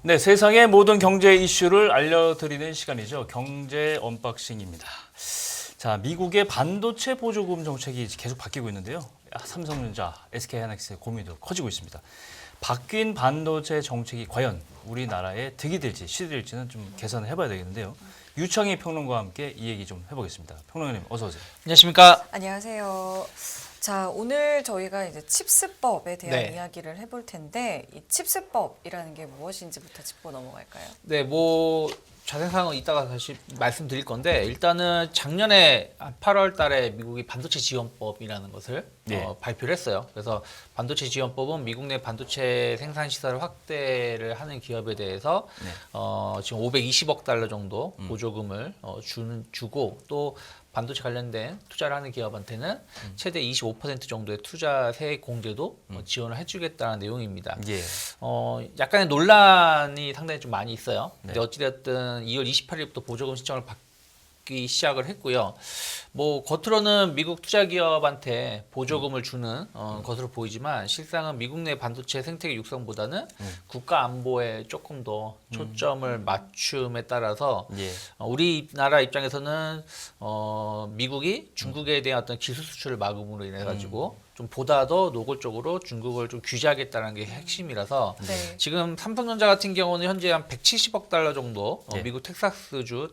네, 세상의 모든 경제 이슈를 알려드리는 시간이죠. 경제 언박싱입니다. 자, 미국의 반도체 보조금 정책이 계속 바뀌고 있는데요. 삼성전자, SK하이닉스의 고민도 커지고 있습니다. 바뀐 반도체 정책이 과연 우리나라에 득이 될지 실이 될지는 좀 계산을 해봐야 되겠는데요. 유창희 평론가와 함께 이 얘기 좀 해보겠습니다. 평론가님 어서 오세요. 안녕하십니까? 안녕하세요. 자, 오늘 저희가 이제 칩스법에 대한 네. 이야기를 해볼 텐데 이 칩스법이라는 게 무엇인지부터 짚고 넘어갈까요? 네, 뭐 자세한 사항은 이따가 다시 말씀드릴 건데 일단은 작년에 8월 달에 미국이 반도체 지원법이라는 것을 네. 발표를 했어요. 그래서 반도체 지원법은 미국 내 반도체 생산 시설 확대를 하는 기업에 대해서 네. 지금 520억 달러 정도 보조금을 주고 또 반도체 관련된 투자를 하는 기업한테는 최대 25% 정도의 투자세 공제도 지원을 해주겠다는 내용입니다. 예. 약간의 논란이 상당히 좀 많이 있어요. 네. 근데 어찌됐든 2월 28일부터 보조금 신청을 받기 시작을 했고요. 뭐 겉으로는 미국 투자 기업한테 보조금을 주는 것으로 보이지만 실상은 미국 내 반도체 생태계 육성보다는 국가 안보에 조금 더 초점을 맞춤에 따라서 예. 우리나라 입장에서는 미국이 중국에 대한 어떤 기술 수출을 막음으로 인해 가지고 좀 보다 더 노골적으로 중국을 좀 규제하겠다는 게 핵심이라서 네. 지금 삼성전자 같은 경우는 현재 한 170억 달러 정도 네. 미국 텍사스주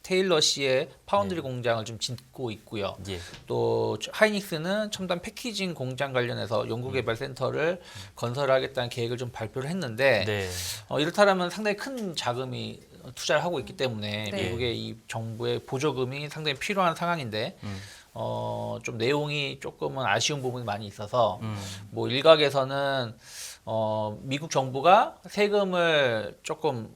테일러시의 파운드리 공장을 좀 짓고 있고요. 예. 또 하이닉스는 첨단 패키징 공장 관련해서 연구개발센터를 건설하겠다는 계획을 좀 발표를 했는데 네. 이렇다면 상당히 큰 자금이 투자를 하고 있기 때문에 네. 미국의 이 정부의 보조금이 상당히 필요한 상황인데 좀 내용이 조금은 아쉬운 부분이 많이 있어서 뭐 일각에서는 미국 정부가 세금을 조금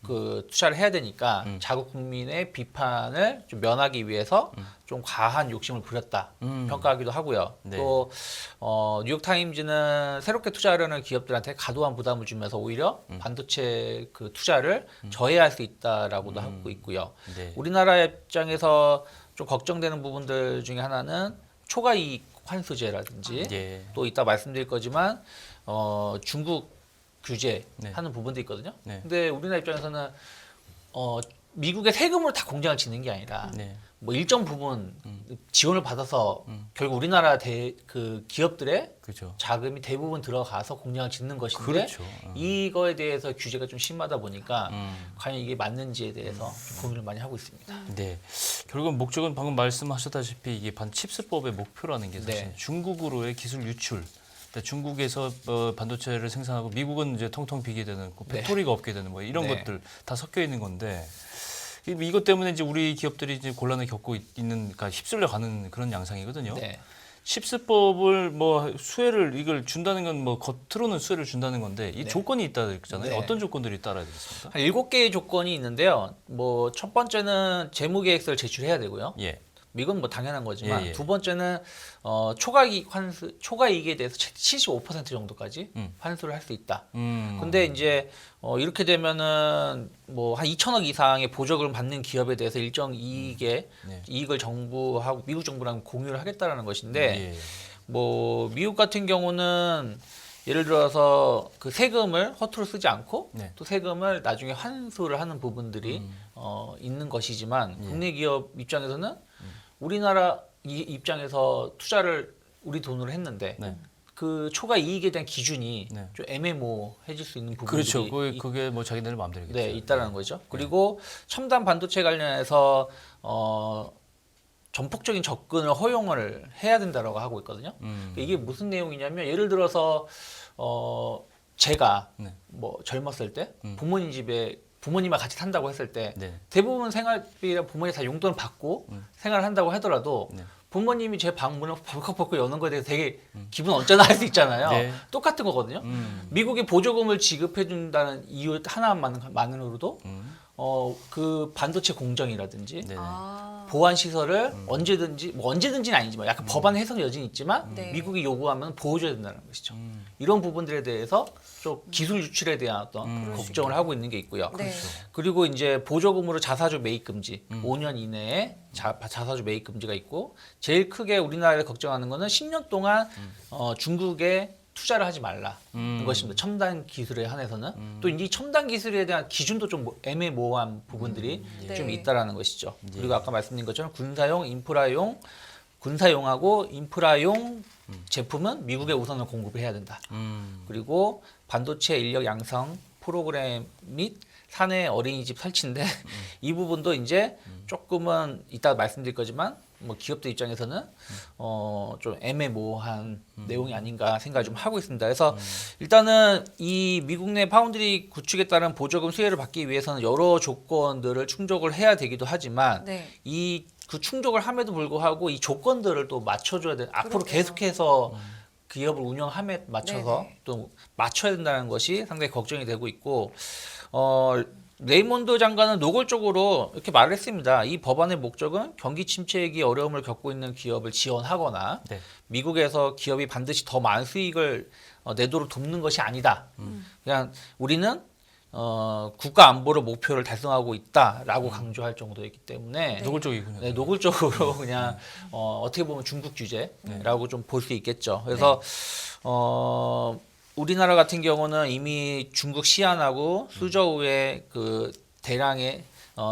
투자를 해야 되니까 자국 국민의 비판을 좀 면하기 위해서 좀 과한 욕심을 부렸다 평가하기도 하고요. 네. 또 뉴욕타임즈는 새롭게 투자하려는 기업들한테 과도한 부담을 주면서 오히려 반도체 그 투자를 저해할 수 있다라고도 하고 있고요. 네. 우리나라 입장에서 좀 걱정되는 부분들 중에 하나는 초과이익 환수제라든지 예. 또 이따 말씀드릴 거지만 중국 규제하는 네. 부분도 있거든요. 네. 근데 우리나라 입장에서는 미국의 세금으로 다 공장을 짓는 게 아니라 네. 뭐 일정 부분 지원을 받아서 결국 우리나라 그 기업들의 그렇죠. 자금이 대부분 들어가서 공장을 짓는 것인데 그렇죠. 이거에 대해서 규제가 좀 심하다 보니까 과연 이게 맞는지에 대해서 좀 고민을 많이 하고 있습니다. 네. 결국은 목적은 방금 말씀하셨다시피 이게 칩스법의 목표라는 게 사실 네. 중국으로의 기술 유출. 그러니까 중국에서 반도체를 생산하고 미국은 이제 통통 비게 되는 팩토리가 없게 되는 뭐 이런 네. 것들 다 섞여 있는 건데 이것 때문에 이제 우리 기업들이 이제 곤란을 겪고 있는, 그러니까 휩쓸려 가는 그런 양상이거든요. 네. 칩스법을 뭐 수혜를 이걸 준다는 건 뭐 겉으로는 수혜를 준다는 건데 이 네. 조건이 있다 그랬잖아요. 네. 어떤 조건들이 따라야 되겠습니까? 한 7개의 조건이 있는데요. 뭐 첫 번째는 재무 계획서를 제출해야 되고요. 예. 이건 뭐 당연한 거지만 예, 예. 두 번째는 초과이익에 대해서 75% 정도까지 환수를 할 수 있다. 근데 이제 이렇게 되면은 뭐 한 2천억 이상의 보조금을 받는 기업에 대해서 일정 네. 이익을 정부하고 미국 정부랑 공유를 하겠다라는 것인데 예. 뭐 미국 같은 경우는 예를 들어서 그 세금을 허투루 쓰지 않고 네. 또 세금을 나중에 환수를 하는 부분들이 있는 것이지만 예. 국내 기업 입장에서는 우리나라 입장에서 투자를 우리 돈으로 했는데 네. 그 초과 이익에 대한 기준이 네. 좀 애매모호해질 수 있는 부분들이 그렇죠. 그게 뭐 자기들 마음대로겠죠. 네, 있다라는 거죠. 그리고 첨단 반도체 관련해서 전폭적인 접근을 허용을 해야 된다라고 하고 있거든요. 이게 무슨 내용이냐면 예를 들어서 제가 네. 뭐 젊었을 때 부모님 집에 부모님과 같이 산다고 했을 때 네. 대부분 생활비랑 부모님이 다 용돈을 받고 생활을 한다고 하더라도 네. 부모님이 제 방문을 벌컥벌컥 여는 거에 대해서 되게 기분 언짢아 할 수 있잖아요. 네. 똑같은 거거든요. 미국이 보조금을 지급해 준다는 이유 하나만으로도 그 반도체 공정이라든지 네네. 보안 시설을 언제든지 뭐 언제든지는 아니지만 약간 법안 해석 여지는 있지만 네. 미국이 요구하면 보호줘야 된다는 것이죠. 이런 부분들에 대해서 좀 기술 유출에 대한 어떤 걱정을 하고 있는 게 있고요. 네. 그리고 이제 보조금으로 자사주 매입 금지, 5년 이내에 자사주 매입 금지가 있고 제일 크게 우리나라를 걱정하는 거는 10년 동안 중국에 투자를 하지 말라는 것입니다. 첨단 기술에 한해서는 또 이 첨단 기술에 대한 기준도 좀 애매모호한 부분들이 네. 좀 있다라는 것이죠. 그리고 아까 말씀드린 것처럼 군사용하고 인프라용 제품은 미국에 우선을 공급을 해야 된다. 그리고 반도체 인력 양성 프로그램 및 사내 어린이집 설치인데 이 부분도 이제 조금은 이따 말씀드릴 거지만 뭐 기업들 입장에서는 좀 애매모호한 내용이 아닌가 생각을 좀 하고 있습니다. 그래서 일단은 이 미국 내 파운드리 구축에 따른 보조금 수혜를 받기 위해서는 여러 조건들을 충족을 해야 되기도 하지만 네. 이 그 충족을 함에도 불구하고 이 조건들을 또 맞춰줘야 돼. 앞으로 그러게요. 계속해서 기업을 운영함에 맞춰서 네네. 또 맞춰야 된다는 것이 상당히 걱정이 되고 있고 레이몬드 장관은 노골적으로 이렇게 말을 했습니다. 이 법안의 목적은 경기 침체기 어려움을 겪고 있는 기업을 지원하거나 네. 미국에서 기업이 반드시 더 많은 수익을 내도록 돕는 것이 아니다. 그냥 우리는 국가 안보를 목표를 달성하고 있다라고 강조할 정도이기 때문에 노골적이군요. 네, 노골적으로 그냥 어떻게 보면 중국 규제라고 좀 볼 수 있겠죠. 그래서 우리나라 같은 경우는 이미 중국 시안하고 수저우에 그 대량의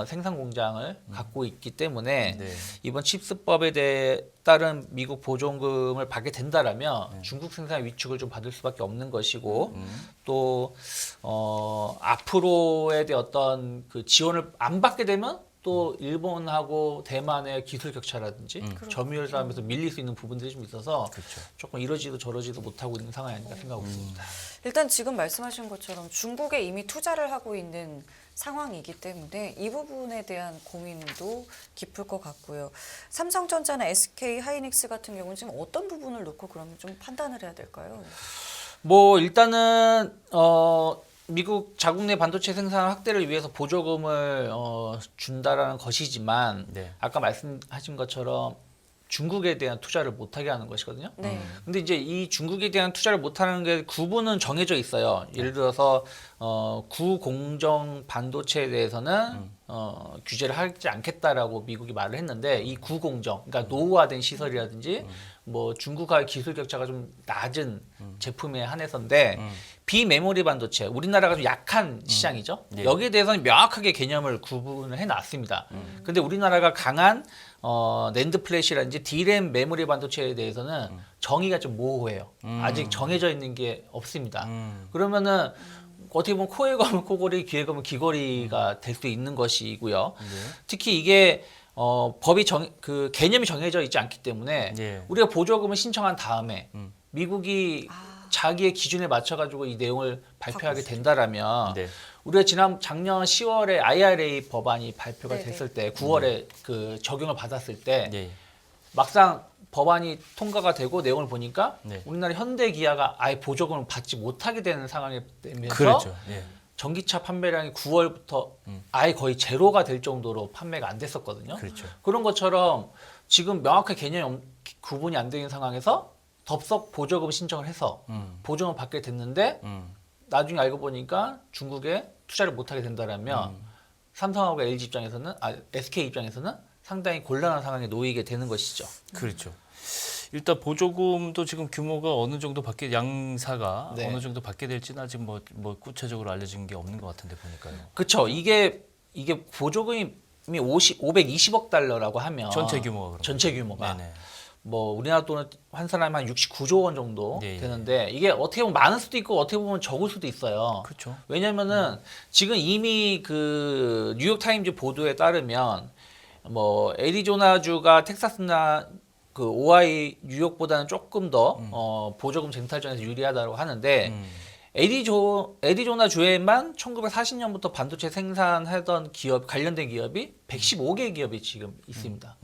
생산 공장을 갖고 있기 때문에 네. 이번 칩스법에 따른 미국 보조금을 받게 된다라면 중국 생산 위축을 좀 받을 수밖에 없는 것이고 또 앞으로에 대한 어떤 그 지원을 안 받게 되면 또 일본하고 대만의 기술 격차라든지 점유율 싸움에서 밀릴 수 있는 부분들이 좀 있어서 그렇죠. 조금 이러지도 저러지도 못하고 있는 상황이 아닌가 생각하고 있습니다. 일단 지금 말씀하신 것처럼 중국에 이미 투자를 하고 있는 상황이기 때문에 이 부분에 대한 고민도 깊을 것 같고요. 삼성전자나 SK 하이닉스 같은 경우는 지금 어떤 부분을 놓고 그러면 좀 판단을 해야 될까요? 뭐 일단은 미국 자국 내 반도체 생산 확대를 위해서 보조금을 준다라는 것이지만 네. 아까 말씀하신 것처럼 중국에 대한 투자를 못하게 하는 것이거든요. 네. 근데 이제 이 중국에 대한 투자를 못하는 게 구분은 정해져 있어요. 예를 들어서 구공정 반도체에 대해서는 규제를 하지 않겠다라고 미국이 말을 했는데 이 구공정, 그러니까 노후화된 시설이라든지 뭐 중국과의 기술 격차가 좀 낮은 제품에 한해서인데 비메모리 반도체, 우리나라가 좀 약한 시장이죠. 예. 여기에 대해서는 명확하게 개념을 구분을 해놨습니다. 근데 우리나라가 강한 낸드 플래시라든지 D램 메모리 반도체에 대해서는 정의가 좀 모호해요. 아직 정해져 있는 게 없습니다. 그러면은 어떻게 보면 코에 걸면 코걸이, 귀에 걸면 귀걸이가 될 수 있는 것이고요. 특히 이게 법이 그 개념이 정해져 있지 않기 때문에 예. 우리가 보조금을 신청한 다음에 미국이 자기의 기준에 맞춰가지고 이 내용을 발표하게 된다라면 네. 우리가 작년 10월에 IRA 법안이 발표가 네네. 됐을 때 9월에 그 적용을 받았을 때 예. 막상 법안이 통과가 되고 내용을 보니까 네. 우리나라 현대기아가 아예 보조금을 받지 못하게 되는 상황이 되면서 그렇죠. 예. 전기차 판매량이 9월부터 아예 거의 제로가 될 정도로 판매가 안 됐었거든요. 그렇죠. 그런 것처럼 지금 명확한 개념이 구분이 안 되는 상황에서 덥석 보조금 신청을 해서 보조금을 받게 됐는데 나중에 알고 보니까 중국에 투자를 못하게 된다라면 삼성하고 LG 입장에서는 SK 입장에서는 상당히 곤란한 상황에 놓이게 되는 것이죠. 그렇죠. 일단 보조금도 지금 규모가 어느 정도 양사가 네. 어느 정도 받게 될지는 아직 뭐 구체적으로 알려진 게 없는 것 같은데 보니까요. 그렇죠. 이게 보조금이 520억 달러라고 하면 전체 규모가 그럼. 전체 규모가 네네. 뭐 우리나라 돈은 환산하면 한 69조 원 정도 예, 예. 되는데 이게 어떻게 보면 많을 수도 있고 어떻게 보면 적을 수도 있어요. 그렇죠. 왜냐면은 지금 이미 그 뉴욕 타임즈 보도에 따르면 뭐 애리조나주가 텍사스나 그 오하이 뉴욕보다는 조금 더 보조금 쟁탈전에서 유리하다고 하는데 애리조나 주에만 1940년부터 반도체 생산하던 기업 관련된 기업이 115개 기업이 지금 있습니다.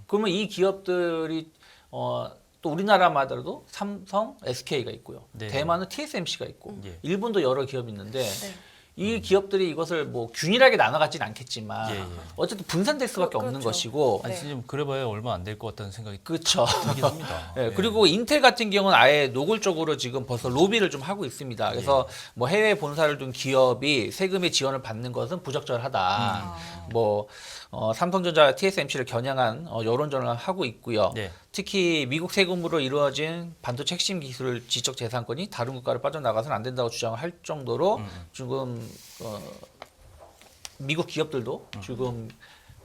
그러면 이 기업들이 또 우리나라마다도 삼성, SK가 있고요. 네. 대만은 TSMC가 있고 예. 일본도 여러 기업이 있는데 네. 이 기업들이 이것을 뭐 균일하게 나눠가지는 않겠지만 예, 예. 어쨌든 분산될 수밖에 없는 그렇죠. 것이고 아니 네. 지금 그래봐야 얼마 안 될 것 같다는 생각이 그렇죠. 들긴 합니다. 예, 예. 그리고 인텔 같은 경우는 아예 노골적으로 지금 벌써 로비를 좀 하고 있습니다. 그래서 뭐 해외 본사를 둔 기업이 세금의 지원을 받는 것은 부적절하다. 뭐 삼성전자 TSMC를 겨냥한 여론전을 하고 있고요. 네. 특히 미국 세금으로 이루어진 반도체 핵심 기술 지적 재산권이 다른 국가로 빠져나가서는 안 된다고 주장을 할 정도로 지금 미국 기업들도 지금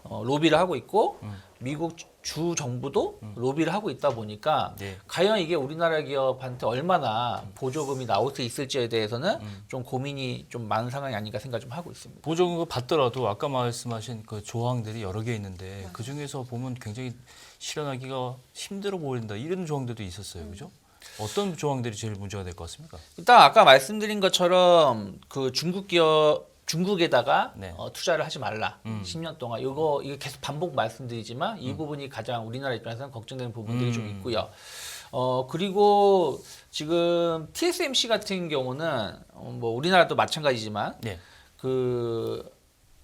로비를 하고 있고 미국 주 정부도 로비를 하고 있다 보니까 네. 과연 이게 우리나라 기업한테 얼마나 보조금이 나올 수 있을지에 대해서는 좀 고민이 좀 많은 상황이 아닌가 생각 좀 하고 있습니다. 보조금을 받더라도 아까 말씀하신 그 조항들이 여러 개 있는데 그 중에서 보면 굉장히 실현하기가 힘들어 보인다 이런 조항들도 있었어요, 그죠? 어떤 조항들이 제일 문제가 될 것 같습니까? 일단 아까 말씀드린 것처럼 그 중국에다가 네. 투자를 하지 말라. 10년 동안 이거 계속 반복 말씀드리지만 이 부분이 가장 우리나라 입장에서는 걱정되는 부분들이 좀 있고요. 그리고 지금 TSMC 같은 경우는 뭐 우리나라도 마찬가지지만 네. 그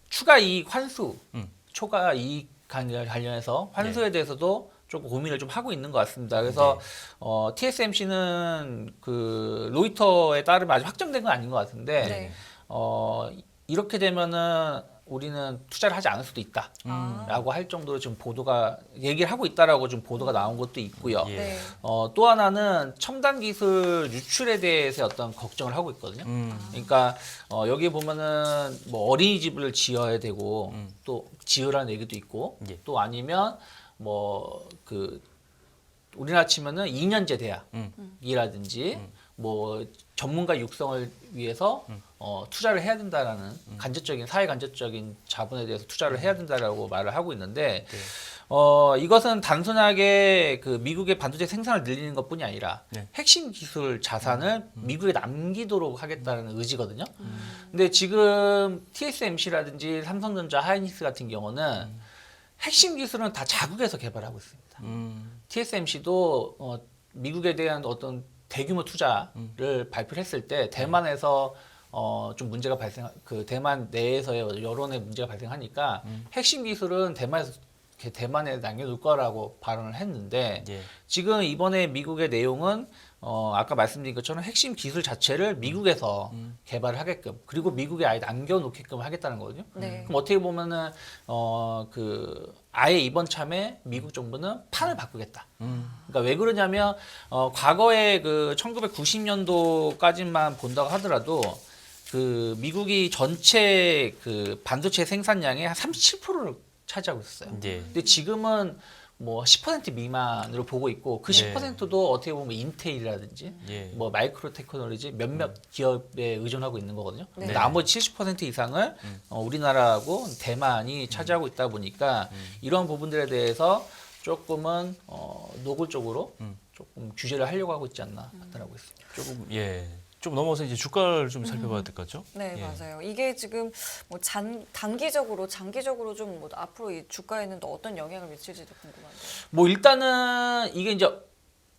추가 이익 환수, 음. 초과 이익 관련해서 환수에 대해서도 조금 고민을 좀 하고 있는 것 같습니다. 그래서 TSMC는 그 로이터에 따르면 아직 확정된 건 아닌 것 같은데 네. 이렇게 되면은 우리는 투자를 하지 않을 수도 있다라고 할 정도로 지금 보도가 얘기를 하고 있다라고 좀 보도가 나온 것도 있고요. 예. 네. 또 하나는 첨단 기술 유출에 대해서 어떤 걱정을 하고 있거든요. 그러니까 여기 보면은 뭐 어린이집을 지어야 되고 또 지으라는 얘기도 있고 예. 또 아니면 뭐 그 우리나라 치면은 2년제 대학이라든지 뭐 전문가 육성을 위해서 투자를 해야 된다라는 간접적인 사회 간접적인 자본에 대해서 투자를 해야 된다라고 말을 하고 있는데 이것은 단순하게 그 미국의 반도체 생산을 늘리는 것뿐이 아니라 네. 핵심 기술 자산을 미국에 남기도록 하겠다는 의지거든요. 근데 지금 TSMC라든지 삼성전자, 하이닉스 같은 경우는 핵심 기술은 다 자국에서 개발하고 있습니다. TSMC도 미국에 대한 어떤 대규모 투자를 발표를 했을 때 대만에서 좀 문제가 그 대만 내에서의 여론의 문제가 발생하니까 핵심 기술은 대만에 남겨둘 거라고 발언을 했는데 예. 지금 이번에 미국의 내용은 아까 말씀드린 것처럼 핵심 기술 자체를 미국에서 개발을 하게끔 그리고 미국에 아예 남겨놓게끔 하겠다는 거거든요. 네. 그럼 어떻게 보면은 그 아예 이번 참에 미국 정부는 판을 바꾸겠다. 그러니까 왜 그러냐면 과거에 그 1990년도까지만 본다고 하더라도 그 미국이 전체 그 반도체 생산량의 한 37%를 차지하고 있었어요. 예. 근데 지금은 뭐 10% 미만으로 보고 있고 그 네. 10%도 어떻게 보면 인텔이라든지 예. 뭐 마이크로 테크놀로지 몇몇 기업에 의존하고 있는 거거든요. 네. 근데 나머지 70% 이상을 우리나라하고 대만이 차지하고 있다 보니까 이런 부분들에 대해서 조금은 노골적으로 조금 규제를 하려고 하고 있지 않나 판단하고 있습니다. 조금 좀 넘어서 이제 주가를 좀 살펴봐야 될 것 같죠? 네, 예. 맞아요. 이게 지금 뭐 단기적으로, 장기적으로 좀 뭐 앞으로 이 주가에는 또 어떤 영향을 미칠지도 궁금한데요. 뭐 일단은 이게 이제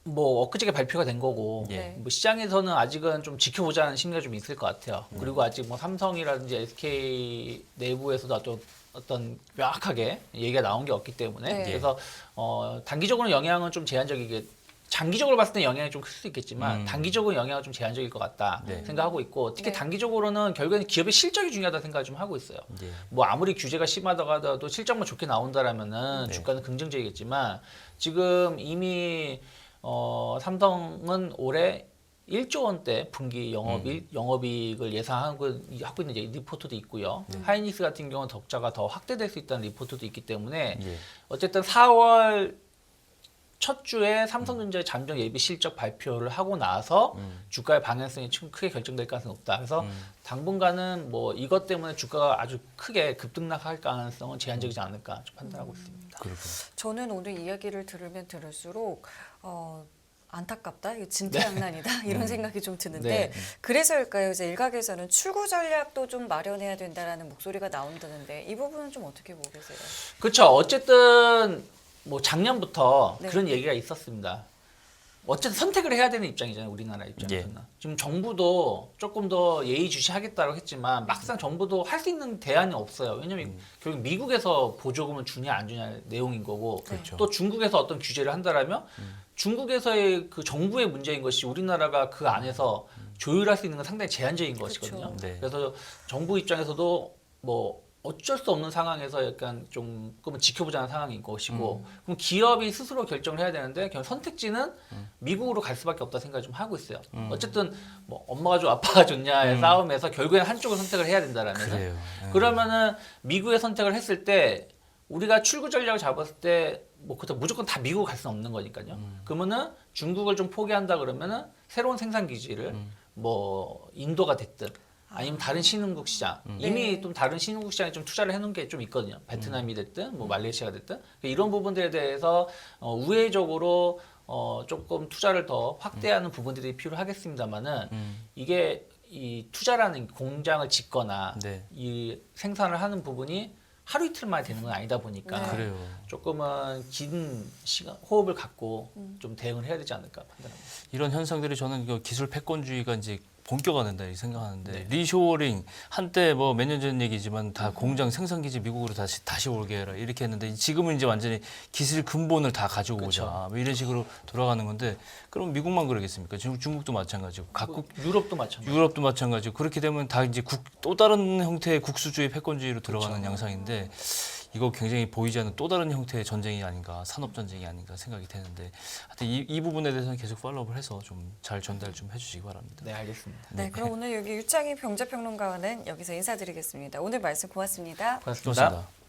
뭐 엊그저께 발표가 된 거고 네. 뭐 시장에서는 아직은 좀 지켜보자는 심리가 좀 있을 것 같아요. 그리고 아직 뭐 삼성이라든지 SK 내부에서도 어떤 명확하게 얘기가 나온 게 없기 때문에 네. 그래서 단기적으로는 영향은 좀 제한적이게 장기적으로 봤을 때 영향이 좀 클 수 있겠지만 단기적으로 영향은 좀 제한적일 것 같다 네. 생각하고 있고 특히 네. 단기적으로는 결국에는 기업의 실적이 중요하다 생각을 좀 하고 있어요. 예. 뭐 아무리 규제가 심하다고 하더라도 실적만 좋게 나온다라면은 네. 주가는 긍정적이겠지만 지금 이미 삼성은 올해 1조 원대 분기 영업이익을 예상하고 있는 이제 리포트도 있고요. 하이닉스 같은 경우는 적자가 더 확대될 수 있다는 리포트도 있기 때문에 예. 어쨌든 4월 첫 주에 삼성전자의 잠정 예비 실적 발표를 하고 나서 주가의 방향성이 크게 결정될 가능성이 높다. 그래서 당분간은 뭐 이것 때문에 주가가 아주 크게 급등락할 가능성은 제한적이지 않을까 좀 판단하고 있습니다. 그렇군요. 저는 오늘 이야기를 들으면 들을수록 안타깝다, 이거 진퇴양난이다 이런 생각이 좀 드는데 네. 그래서일까요? 이제 일각에서는 출구 전략도 좀 마련해야 된다라는 목소리가 나온다는데 이 부분은 좀 어떻게 보고 계세요? 그렇죠. 어쨌든 뭐 작년부터 네. 그런 얘기가 있었습니다. 어쨌든 선택을 해야 되는 입장이잖아요. 우리나라 입장에서는. 지금 정부도 조금 더 예의주시하겠다고 했지만 막상 정부도 할 수 있는 대안이 없어요. 왜냐면 결국 미국에서 보조금을 주냐 안 주냐 내용인 거고 그렇죠. 또 중국에서 어떤 규제를 한다라면 중국에서의 그 정부의 문제인 것이 우리나라가 그 안에서 조율할 수 있는 건 상당히 제한적인 것이거든요. 네. 그래서 정부 입장에서도 뭐 어쩔 수 없는 상황에서 약간 조금은 지켜보자는 상황인 것이고 그럼 기업이 스스로 결정을 해야 되는데 그냥 선택지는 미국으로 갈 수밖에 없다 생각을 좀 하고 있어요. 어쨌든 뭐 엄마가 좋아 아빠가 좋냐의 싸움에서 결국에는 한쪽을 선택을 해야 된다라면 그래요. 그러면은 미국의 선택을 했을 때 우리가 출구 전략을 잡았을 때 뭐 그렇다고 무조건 다 미국 갈 수는 없는 거니까요. 그러면은 중국을 좀 포기한다 그러면은 새로운 생산 기지를 뭐 인도가 됐든 아니면 다른 신흥국 시장 이미 좀 다른 신흥국 시장에 좀 투자를 해놓은 게 좀 있거든요. 베트남이 됐든 뭐 말레이시아가 됐든 이런 부분들에 대해서 우회적으로 조금 투자를 더 확대하는 부분들이 필요하겠습니다만은 이게 이 투자라는 공장을 짓거나 네. 이 생산을 하는 부분이 하루 이틀 만에 되는 건 아니다 보니까 네. 그래요. 조금은 긴 시간 호흡을 갖고 좀 대응을 해야 되지 않을까 판단합니다. 이런 현상들이 저는 그 기술 패권주의가 이제 본격화된다 이 생각하는데 네. 리쇼어링 한때 뭐 몇 년 전 얘기지만 다 공장 생산 기지 미국으로 다시 오게 해라 이렇게 했는데 지금은 이제 완전히 기술 근본을 다 가지고 오자 뭐 이런 식으로 돌아가는 건데 그럼 미국만 그러겠습니까? 지금 중국도 마찬가지고 각국 유럽도 마찬가지. 유럽도 마찬가지고 그렇게 되면 다 이제 또 다른 형태의 국수주의 패권주의로 들어가는 양상인데 이거 굉장히 보이지 않는 또 다른 형태의 전쟁이 아닌가 산업 전쟁이 아닌가 생각이 되는데 하여튼 이 부분에 대해서는 계속 팔로우를 해서 좀 잘 전달 좀 해주시기 바랍니다. 네, 알겠습니다. 네, 그럼 오늘 여기 유창희 경제평론가와는 여기서 인사드리겠습니다. 오늘 말씀 고맙습니다. 고맙습니다. 고맙습니다.